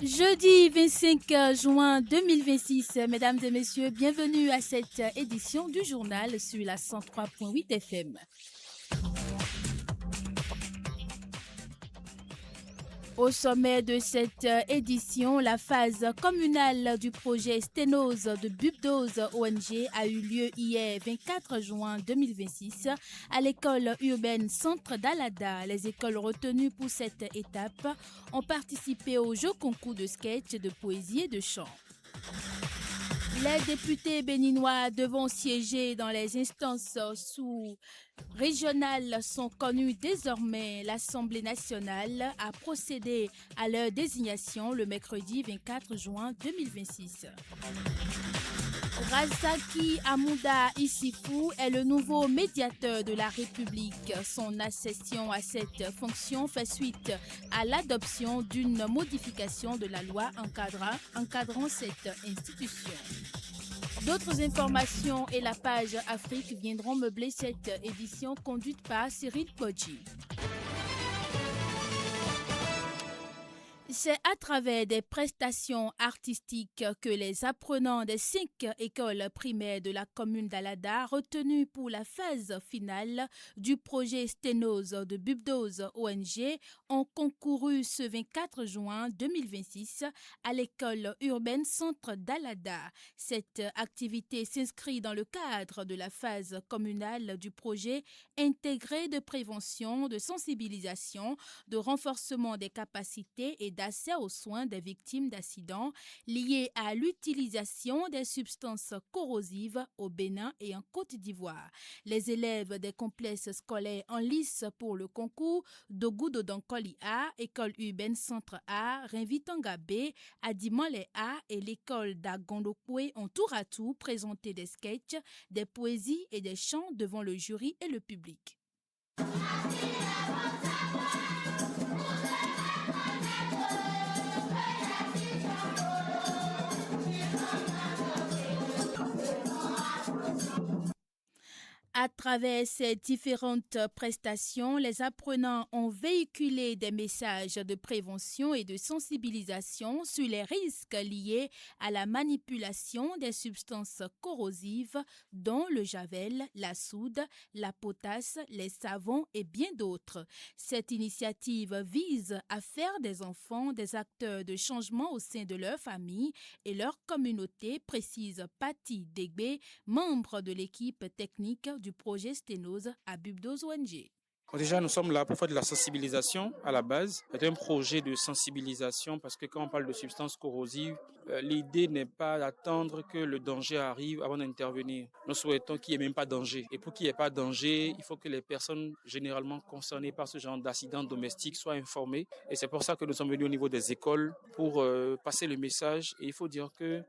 Jeudi 25 juin 2026, mesdames et messieurs, bienvenue à cette édition du journal sur la 103.8 FM. Au sommet de cette édition, la phase communale du projet Sténose de Bubdose ONG a eu lieu hier 24 juin 2026 à l'école urbaine Centre d'Alada. Les écoles retenues pour cette étape ont participé au jeu concours de sketch, de poésie et de chant. Les députés béninois devant siéger dans les instances sous-régionales sont connus désormais. L'Assemblée nationale a procédé à leur désignation le mercredi 24 juin 2026. Razaki Amouda Issifou est le nouveau médiateur de la République. Son accession à cette fonction fait suite à l'adoption d'une modification de la loi encadrant cette institution. D'autres informations et la page Afrique viendront meubler cette édition conduite par Cyril Podji. C'est à travers des prestations artistiques que les apprenants des 5 écoles primaires de la commune d'Alada, retenus pour la phase finale du projet Sténose de Bubdose ONG, ont concouru ce 24 juin 2026 à l'école urbaine Centre d'Alada. Cette activité s'inscrit dans le cadre de la phase communale du projet intégré de prévention, de sensibilisation, de renforcement des capacités et d'accès aux soins des victimes d'accidents liés à l'utilisation des substances corrosives au Bénin et en Côte d'Ivoire. Les élèves des complexes scolaires en lice pour le concours Dogudo Dankoli A, École urbaine Centre A, Rinvitanga B, Adimale A et l'école d'Agondokwe ont tour à tour présenté des sketchs, des poésies et des chants devant le jury et le public. À travers ces différentes prestations, les apprenants ont véhiculé des messages de prévention et de sensibilisation sur les risques liés à la manipulation des substances corrosives, dont le javel, la soude, la potasse, les savons et bien d'autres. Cette initiative vise à faire des enfants des acteurs de changement au sein de leur famille et leur communauté, précise Patty Degbe, membre de l'équipe technique du projet Sténose à Bubdose ONG. Déjà, nous sommes là pour faire de la sensibilisation à la base. C'est un projet de sensibilisation parce que quand on parle de substances corrosives, l'idée n'est pas d'attendre que le danger arrive avant d'intervenir. Nous souhaitons qu'il n'y ait même pas danger. Et pour qu'il n'y ait pas danger, il faut que les personnes généralement concernées par ce genre d'accident domestique soient informées. Et c'est pour ça que nous sommes venus au niveau des écoles pour passer le message. Et il faut dire que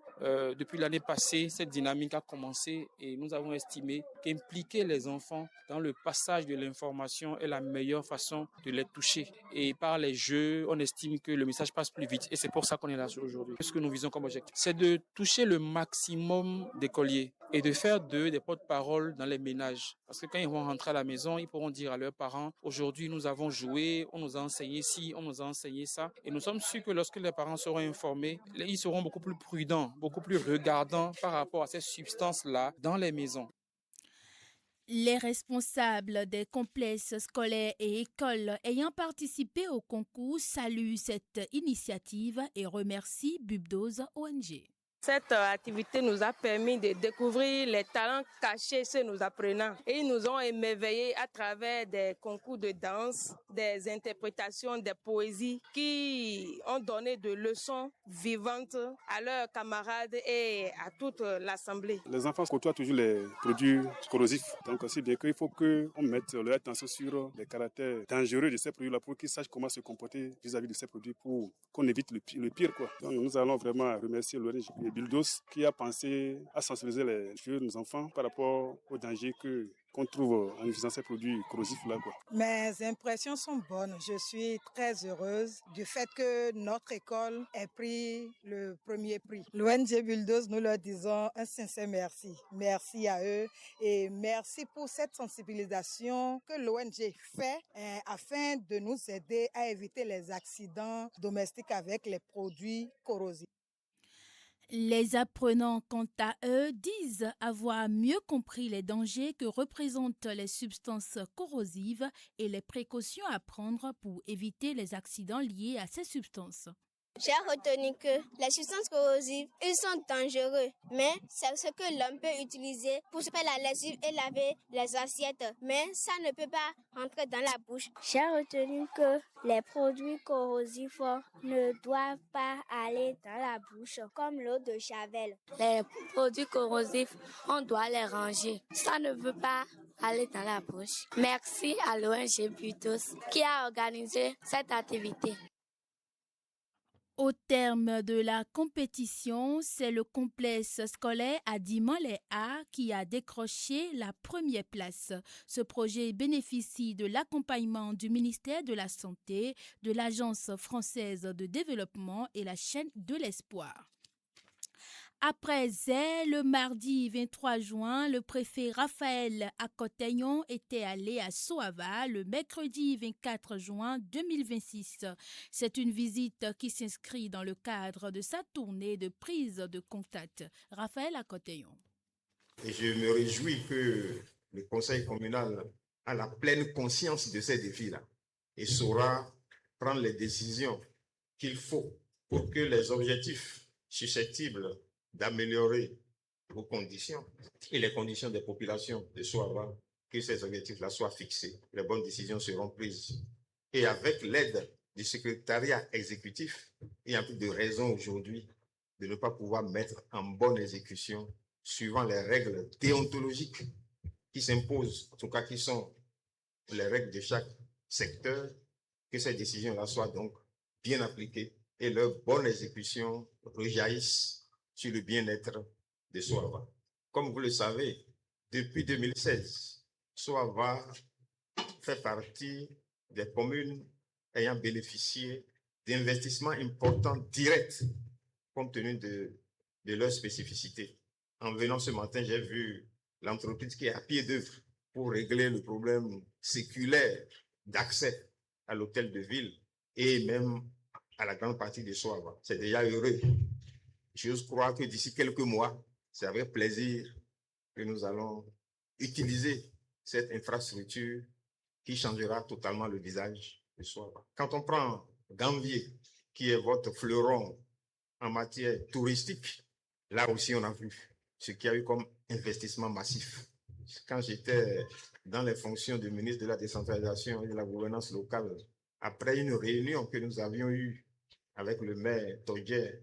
depuis l'année passée, cette dynamique a commencé et nous avons estimé qu'impliquer les enfants dans le passage de l'information est la meilleure façon de les toucher. Et par les jeux, on estime que le message passe plus vite. Et c'est pour ça qu'on est là aujourd'hui. Ce que nous visons comme objectif, c'est de toucher le maximum d'écoliers et de faire d'eux des porte-parole dans les ménages. Parce que quand ils vont rentrer à la maison, ils pourront dire à leurs parents, aujourd'hui nous avons joué, on nous a enseigné ci, on nous a enseigné ça. Et nous sommes sûrs que lorsque les parents seront informés, ils seront beaucoup plus prudents, beaucoup plus regardants par rapport à ces substances-là dans les maisons. Les responsables des complexes scolaires et écoles ayant participé au concours saluent cette initiative et remercient Bubdose ONG. Cette activité nous a permis de découvrir les talents cachés chez nos apprenants et ils nous ont émerveillés à travers des concours de danse, des interprétations, des poésies qui ont donné de leçons vivantes à leurs camarades et à toute l'assemblée. Les enfants côtoient toujours les produits corrosifs, donc aussi bien qu'il faut qu'on mette leur attention sur les caractères dangereux de ces produits-là pour qu'ils sachent comment se comporter vis-à-vis de ces produits pour qu'on évite le pire, quoi. Donc nous allons vraiment remercier l'ONG Bubdose qui a pensé à sensibiliser les jeunes enfants par rapport aux dangers que qu'on trouve en utilisant ces produits corrosifs-là, quoi. Mes impressions sont bonnes. Je suis très heureuse du fait que notre école ait pris le premier prix. L'ONG Bulldoze, nous leur disons un sincère merci. Merci à eux et merci pour cette sensibilisation que l'ONG fait afin de nous aider à éviter les accidents domestiques avec les produits corrosifs. Les apprenants, quant à eux, disent avoir mieux compris les dangers que représentent les substances corrosives et les précautions à prendre pour éviter les accidents liés à ces substances. J'ai retenu que les substances corrosives, ils sont dangereux, mais c'est ce que l'homme peut utiliser pour se faire la lessive et laver les assiettes, mais ça ne peut pas rentrer dans la bouche. J'ai retenu que les produits corrosifs ne doivent pas aller dans la bouche, comme l'eau de Javel. Les produits corrosifs, on doit les ranger. Ça ne veut pas aller dans la bouche. Merci à l'ONG Bulldoze qui a organisé cette activité. Au terme de la compétition, c'est le complexe scolaire à Diman-les-A qui a décroché la première place. Ce projet bénéficie de l'accompagnement du ministère de la Santé, de l'Agence française de développement et la chaîne de l'espoir. Après le mardi 23 juin, le préfet Raphaël Akotagnon était allé à Soava le mercredi 24 juin 2026. C'est une visite qui s'inscrit dans le cadre de sa tournée de prise de contact. Raphaël Akotagnon. Et je me réjouis que le conseil communal a la pleine conscience de ces défis-là et saura prendre les décisions qu'il faut pour que les objectifs susceptibles d'améliorer vos conditions et les conditions des populations de Soava, que ces objectifs-là soient fixés. Les bonnes décisions seront prises. Et avec l'aide du secrétariat exécutif, il n'y a plus de raison aujourd'hui de ne pas pouvoir mettre en bonne exécution, suivant les règles déontologiques qui s'imposent, en tout cas qui sont les règles de chaque secteur, que ces décisions-là soient donc bien appliquées et leur bonne exécution rejaillisse sur le bien-être de Soava. Comme vous le savez, depuis 2016, Soava fait partie des communes ayant bénéficié d'investissements importants directs compte tenu de leurs spécificités. En venant ce matin, j'ai vu l'entreprise qui est à pied d'œuvre pour régler le problème séculaire d'accès à l'hôtel de ville et même à la grande partie de Soava. C'est déjà heureux. J'ose croire que d'ici quelques mois, c'est avec plaisir que nous allons utiliser cette infrastructure qui changera totalement le visage de Soava. Quand on prend Gambier, qui est votre fleuron en matière touristique, là aussi on a vu ce qu'il y a eu comme investissement massif. Quand j'étais dans les fonctions de ministre de la décentralisation et de la gouvernance locale, après une réunion que nous avions eue avec le maire Todjer,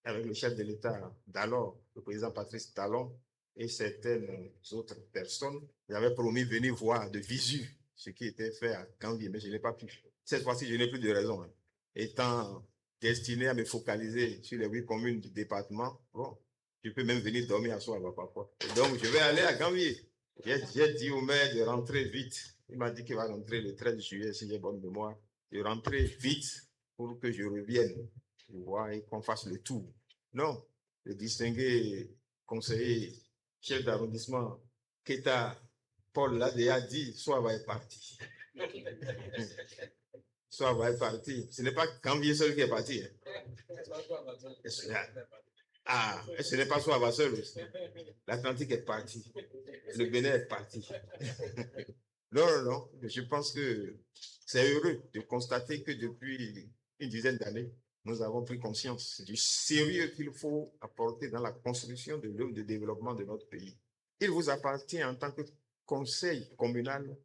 avec le chef de l'État d'alors, le président Patrice Talon et certaines autres personnes, j'avais promis de venir voir de visu ce qui était fait à Gambier, mais je n'ai pas pu. Cette fois-ci, je n'ai plus de raison. Étant destiné à me focaliser sur les 8 communes du département, bon, je peux même venir dormir à Soava parfois. Donc, je vais aller à Gambier. J'ai dit au maire de rentrer vite. Il m'a dit qu'il va rentrer le 13 juillet, si j'ai bonne mémoire. De rentrer vite pour que je revienne voir et qu'on fasse le tour. Non, le distingué conseiller, chef d'arrondissement, Keta Paul Ladé a dit, Soava est parti. Soava est parti. Ce n'est pas Gambier seul qui est parti. Ah, ce n'est pas Soava seul aussi. L'Atlantique est parti. Le Bénin est parti. Non. Je pense que c'est heureux de constater que depuis une dizaine d'années, nous avons pris conscience du sérieux qu'il faut apporter dans la construction de l'œuvre de développement de notre pays. Il vous appartient en tant que conseil communal,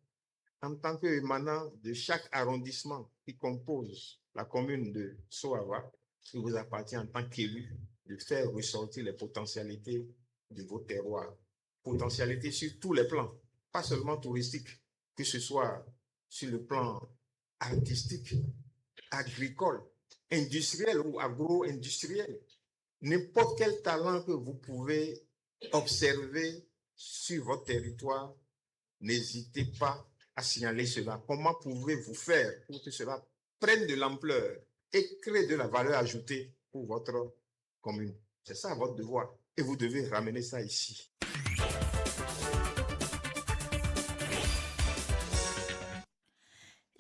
en tant qu'émanant de chaque arrondissement qui compose la commune de Soava, il vous appartient en tant qu'élu de faire ressortir les potentialités de vos terroirs. Potentialités sur tous les plans, pas seulement touristiques, que ce soit sur le plan artistique, agricole, industriel ou agro-industriel. N'importe quel talent que vous pouvez observer sur votre territoire n'hésitez pas à signaler cela. Comment pouvez-vous faire pour que cela prenne de l'ampleur et crée de la valeur ajoutée pour votre commune? C'est ça votre devoir. Et vous devez ramener ça ici.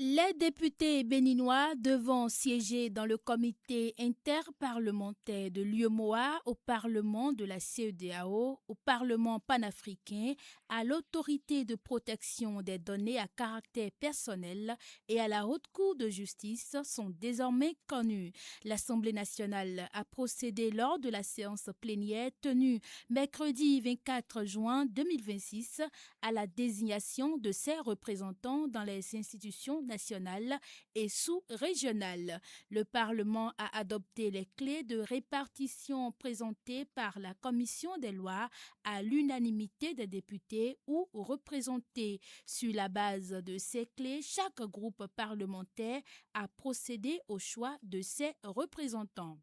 Les députés béninois devant siéger dans le comité interparlementaire de l'UEMOA, au Parlement de la CEDEAO, au Parlement panafricain, à l'autorité de protection des données à caractère personnel et à la Haute Cour de justice sont désormais connus. L'Assemblée nationale a procédé lors de la séance plénière tenue mercredi 24 juin 2026 à la désignation de ses représentants dans les institutions nationales et sous-régionales. Le Parlement a adopté les clés de répartition présentées par la Commission des lois à l'unanimité des députés ou représentés. Sur la base de ces clés, chaque groupe parlementaire a procédé au choix de ses représentants.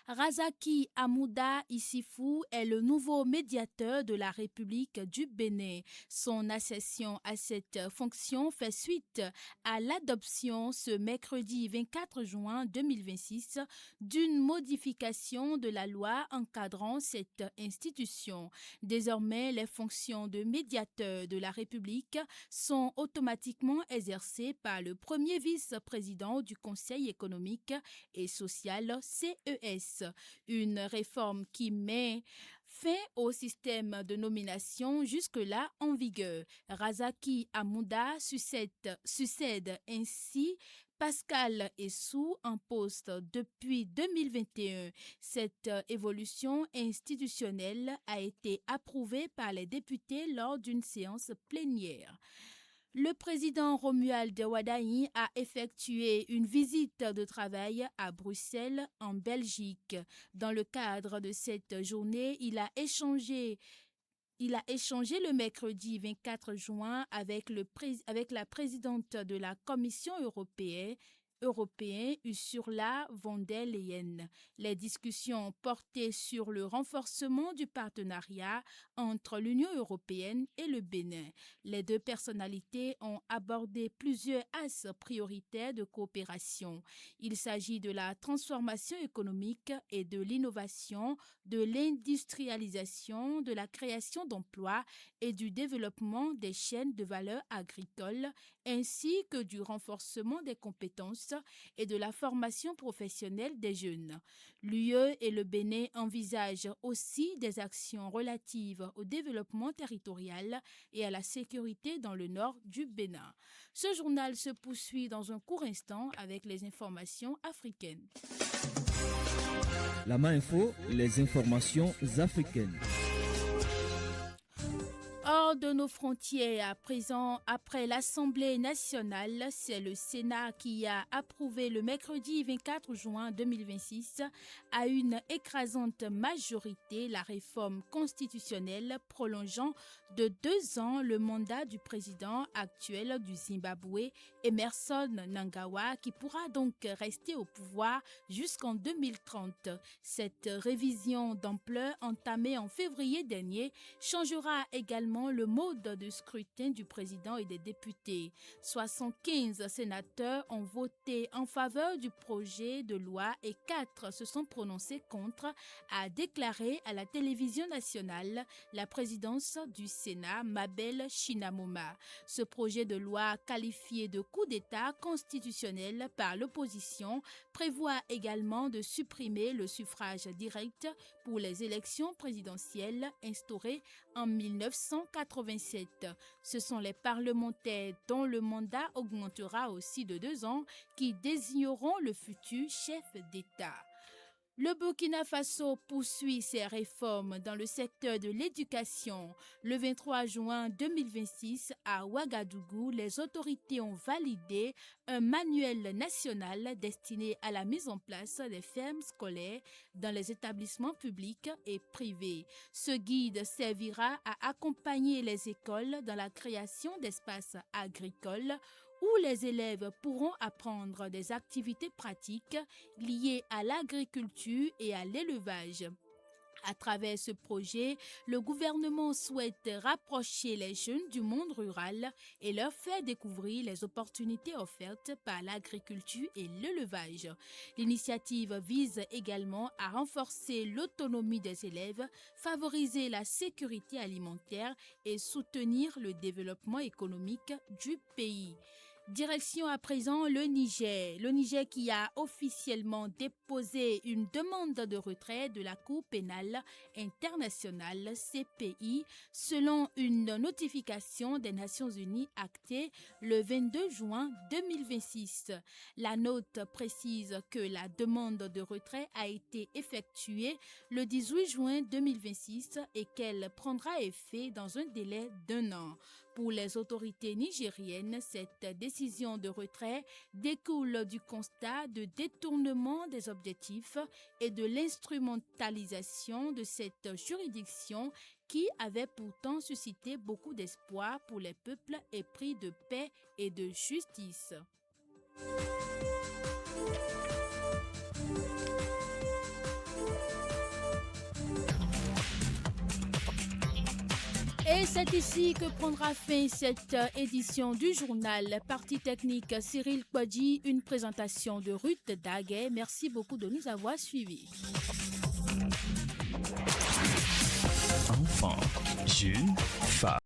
Razaki Amouda Issifou est le nouveau médiateur de la République du Bénin. Son accession à cette fonction fait suite à l'adoption ce mercredi 24 juin 2026 d'une modification de la loi encadrant cette institution. Désormais, les fonctions de médiateur de la République sont automatiquement exercées par le premier vice-président du Conseil économique et social CES. Une réforme qui met fin au système de nomination jusque-là en vigueur. Razaki Amouda succède ainsi Pascal Essou en poste depuis 2021. Cette évolution institutionnelle a été approuvée par les députés lors d'une séance plénière. Le président Romuald Wadaï a effectué une visite de travail à Bruxelles, en Belgique. Dans le cadre de cette journée, il a échangé le mercredi 24 juin avec la présidente de la Commission européenne, Ursula von der Leyen. Les discussions portaient sur le renforcement du partenariat entre l'Union européenne et le Bénin. Les deux personnalités ont abordé plusieurs axes prioritaires de coopération. Il s'agit de la transformation économique et de l'innovation, de l'industrialisation, de la création d'emplois et du développement des chaînes de valeur agricoles, ainsi que du renforcement des compétences et de la formation professionnelle des jeunes. L'UE et le Bénin envisagent aussi des actions relatives au développement territorial et à la sécurité dans le nord du Bénin. Ce journal se poursuit dans un court instant avec les informations africaines. La main info, les informations africaines. Hors de nos frontières, à présent, après l'Assemblée nationale, c'est le Sénat qui a approuvé le mercredi 24 juin 2026 à une écrasante majorité la réforme constitutionnelle prolongeant de 2 ans le mandat du président actuel du Zimbabwe, Emmerson Mnangagwa, qui pourra donc rester au pouvoir jusqu'en 2030. Cette révision d'ampleur entamée en février dernier changera également le mode de scrutin du président et des députés. 75 sénateurs ont voté en faveur du projet de loi et 4 se sont prononcés contre, a déclaré à la télévision nationale la présidence du Sénat, Mabel Shinamoma. Ce projet de loi, qualifié de coup d'État constitutionnel par l'opposition, prévoit également de supprimer le suffrage direct pour les élections présidentielles instaurées en 1987. Ce sont les parlementaires dont le mandat augmentera aussi de 2 ans qui désigneront le futur chef d'État. Le Burkina Faso poursuit ses réformes dans le secteur de l'éducation. Le 23 juin 2026, à Ouagadougou, les autorités ont validé un manuel national destiné à la mise en place des fermes scolaires dans les établissements publics et privés. Ce guide servira à accompagner les écoles dans la création d'espaces agricoles où les élèves pourront apprendre des activités pratiques liées à l'agriculture et à l'élevage. À travers ce projet, le gouvernement souhaite rapprocher les jeunes du monde rural et leur faire découvrir les opportunités offertes par l'agriculture et l'élevage. L'initiative vise également à renforcer l'autonomie des élèves, favoriser la sécurité alimentaire et soutenir le développement économique du pays. Direction à présent le Niger. Le Niger qui a officiellement déposé une demande de retrait de la Cour pénale internationale CPI selon une notification des Nations Unies actée le 22 juin 2026. La note précise que la demande de retrait a été effectuée le 18 juin 2026 et qu'elle prendra effet dans un délai d'1 an. Pour les autorités nigériennes, cette décision de retrait découle du constat de détournement des objectifs et de l'instrumentalisation de cette juridiction qui avait pourtant suscité beaucoup d'espoir pour les peuples épris de paix et de justice. Et c'est ici que prendra fin cette édition du journal. Partie technique Cyril Kwadji, une présentation de Ruth Daguet. Merci beaucoup de nous avoir suivis. Enfants, jeunes, femmes.